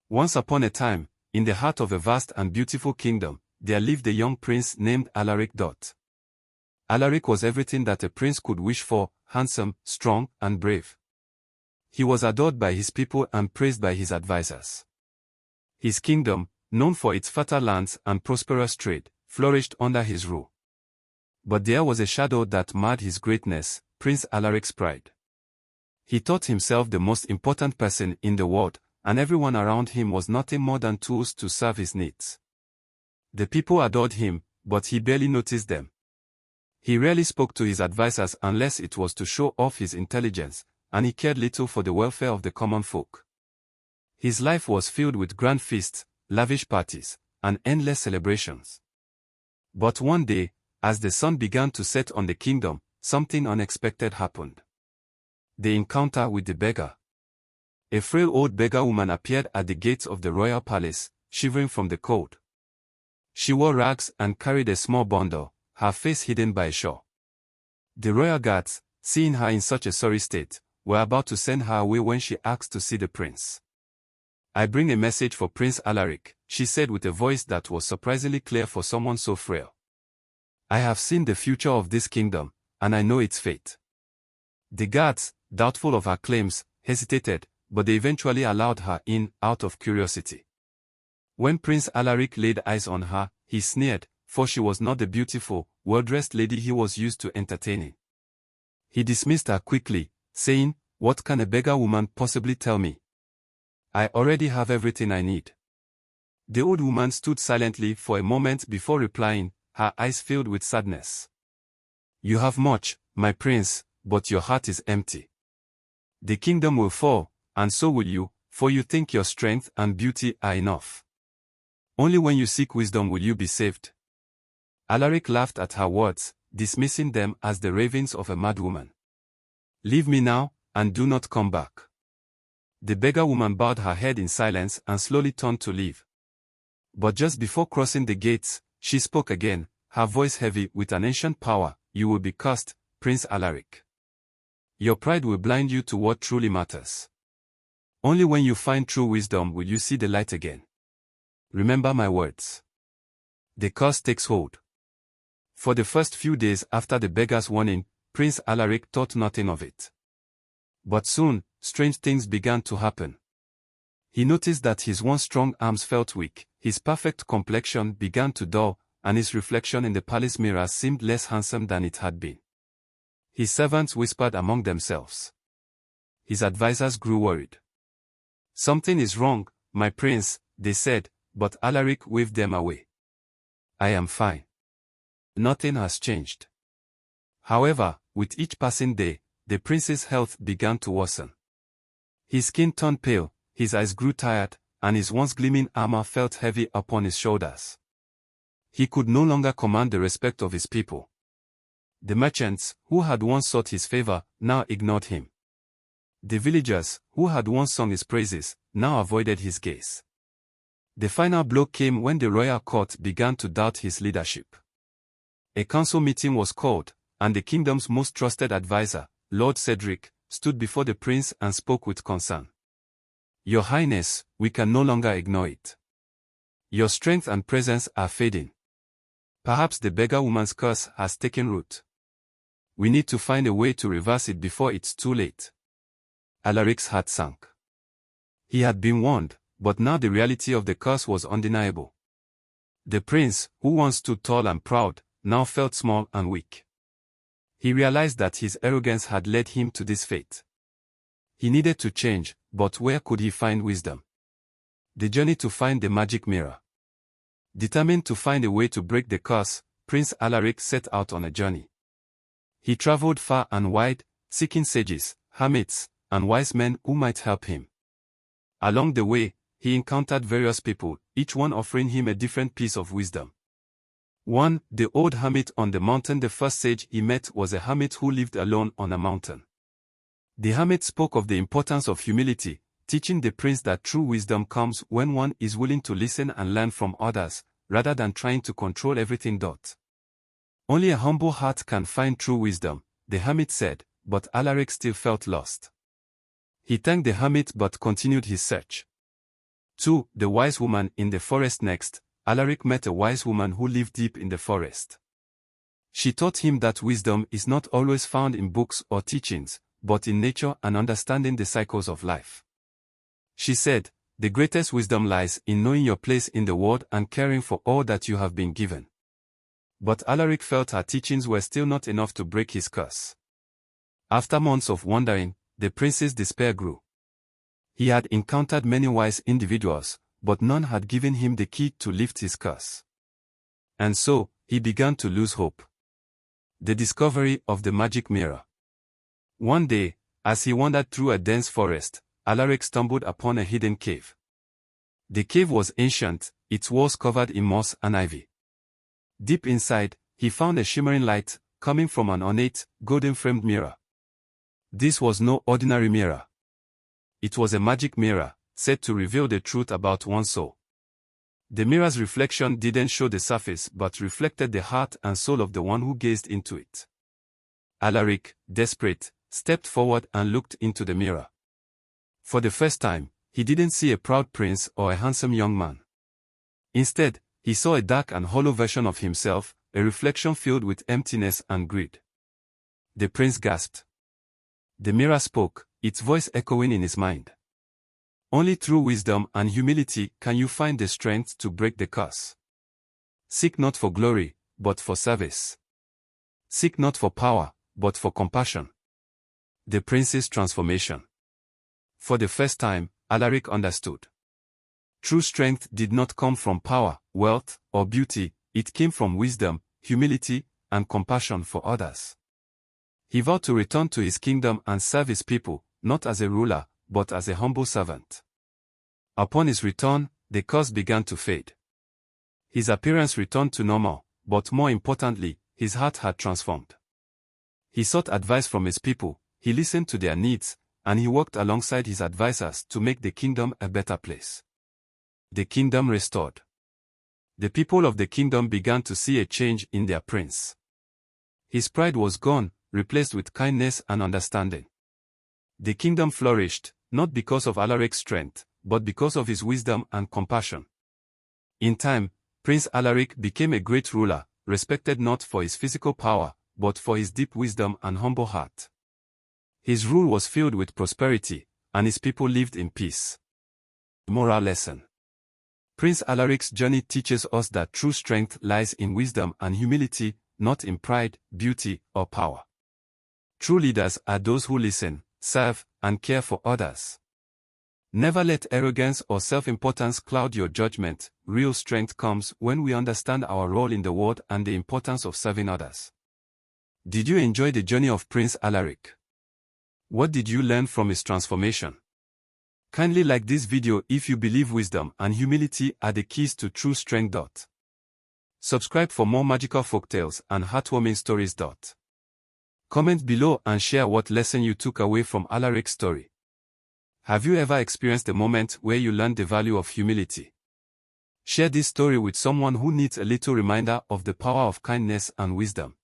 Once upon a time, in the heart of a vast and beautiful kingdom, there lived a young prince named Alaric. Alaric was everything that a prince could wish for: handsome, strong, and brave. He was adored by his people and praised by his advisors. His kingdom, known for its fertile lands and prosperous trade, flourished under his rule. But there was a shadow that marred his greatness: Prince Alaric's pride. He thought himself the most important person in the world, and everyone around him was nothing more than tools to serve his needs. The people adored him, but he barely noticed them. He rarely spoke to his advisors unless it was to show off his intelligence, and he cared little for the welfare of the common folk. His life was filled with grand feasts, lavish parties, and endless celebrations. But one day, as the sun began to set on the kingdom, something unexpected happened. The encounter with the beggar. A frail old beggar woman appeared at the gates of the royal palace, shivering from the cold. She wore rags and carried a small bundle, her face hidden by a shawl. The royal guards, seeing her in such a sorry state, were about to send her away when she asked to see the prince. "I bring a message for Prince Alaric," she said with a voice that was surprisingly clear for someone so frail. "I have seen the future of this kingdom, and I know its fate." The guards, doubtful of her claims, hesitated, but they eventually allowed her in, out of curiosity. When Prince Alaric laid eyes on her, he sneered, for she was not the beautiful, well-dressed lady he was used to entertaining. He dismissed her quickly, saying, "What can a beggar woman possibly tell me? I already have everything I need." The old woman stood silently for a moment before replying, her eyes filled with sadness. "You have much, my prince, but your heart is empty. The kingdom will fall, and so will you, for you think your strength and beauty are enough. Only when you seek wisdom will you be saved." Alaric laughed at her words, dismissing them as the ravings of a madwoman. "Leave me now, and do not come back." The beggar woman bowed her head in silence and slowly turned to leave. But just before crossing the gates, she spoke again, her voice heavy with an ancient power. "You will be cursed, Prince Alaric. Your pride will blind you to what truly matters. Only when you find true wisdom will you see the light again. Remember my words." The curse takes hold. For the first few days after the beggar's warning, Prince Alaric thought nothing of it. But soon, strange things began to happen. He noticed that his once strong arms felt weak, his perfect complexion began to dull, and his reflection in the palace mirror seemed less handsome than it had been. His servants whispered among themselves. His advisors grew worried. "Something is wrong, my prince," they said, but Alaric waved them away. "I am fine. Nothing has changed." However, with each passing day, the prince's health began to worsen. His skin turned pale, his eyes grew tired, and his once gleaming armor felt heavy upon his shoulders. He could no longer command the respect of his people. The merchants, who had once sought his favor, now ignored him. The villagers, who had once sung his praises, now avoided his gaze. The final blow came when the royal court began to doubt his leadership. A council meeting was called, and the kingdom's most trusted advisor, Lord Cedric, stood before the prince and spoke with concern. "Your Highness, we can no longer ignore it. Your strength and presence are fading. Perhaps the beggar woman's curse has taken root. We need to find a way to reverse it before it's too late." Alaric's heart sank. He had been warned, but now the reality of the curse was undeniable. The prince, who once stood tall and proud, now felt small and weak. He realized that his arrogance had led him to this fate. He needed to change, but where could he find wisdom? The journey to find the magic mirror. Determined to find a way to break the curse, Prince Alaric set out on a journey. He traveled far and wide, seeking sages, hermits, and wise men who might help him. Along the way, he encountered various people, each one offering him a different piece of wisdom. One, the old hermit on the mountain. The first sage he met was a hermit who lived alone on a mountain. The hermit spoke of the importance of humility, teaching the prince that true wisdom comes when one is willing to listen and learn from others, rather than trying to control everything. Only a humble heart can find true wisdom, the hermit said, but Alaric still felt lost. He thanked the hermit but continued his search. 2. The wise woman in the forest. Next, Alaric met a wise woman who lived deep in the forest. She taught him that wisdom is not always found in books or teachings, but in nature and understanding the cycles of life. She said, "The greatest wisdom lies in knowing your place in the world and caring for all that you have been given." But Alaric felt her teachings were still not enough to break his curse. After months of wandering, the prince's despair grew. He had encountered many wise individuals, but none had given him the key to lift his curse. And so, he began to lose hope. The discovery of the magic mirror. One day, as he wandered through a dense forest, Alaric stumbled upon a hidden cave. The cave was ancient, its walls covered in moss and ivy. Deep inside, he found a shimmering light, coming from an ornate, golden-framed mirror. This was no ordinary mirror. It was a magic mirror, said to reveal the truth about one's soul. The mirror's reflection didn't show the surface but reflected the heart and soul of the one who gazed into it. Alaric, desperate, stepped forward and looked into the mirror. For the first time, he didn't see a proud prince or a handsome young man. Instead, he saw a dark and hollow version of himself, a reflection filled with emptiness and greed. The prince gasped. The mirror spoke, its voice echoing in his mind. Only through wisdom and humility can you find the strength to break the curse. Seek not for glory, but for service. Seek not for power, but for compassion. The prince's transformation. For the first time, Alaric understood. True strength did not come from power, wealth, or beauty, it came from wisdom, humility, and compassion for others. He vowed to return to his kingdom and serve his people, not as a ruler, but as a humble servant. Upon his return, the curse began to fade. His appearance returned to normal, but more importantly, his heart had transformed. He sought advice from his people, he listened to their needs, and he worked alongside his advisors to make the kingdom a better place. The kingdom restored. The people of the kingdom began to see a change in their prince. His pride was gone, replaced with kindness and understanding. The kingdom flourished, not because of Alaric's strength, but because of his wisdom and compassion. In time, Prince Alaric became a great ruler, respected not for his physical power, but for his deep wisdom and humble heart. His rule was filled with prosperity, and his people lived in peace. Moral lesson. Prince Alaric's journey teaches us that true strength lies in wisdom and humility, not in pride, beauty, or power. True leaders are those who listen, serve, and care for others. Never let arrogance or self-importance cloud your judgment. Real strength comes when we understand our role in the world and the importance of serving others. Did you enjoy the journey of Prince Alaric? What did you learn from his transformation? Kindly like this video if you believe wisdom and humility are the keys to true strength. Subscribe for more magical folktales and heartwarming stories. Comment below and share what lesson you took away from Alaric's story. Have you ever experienced a moment where you learned the value of humility? Share this story with someone who needs a little reminder of the power of kindness and wisdom.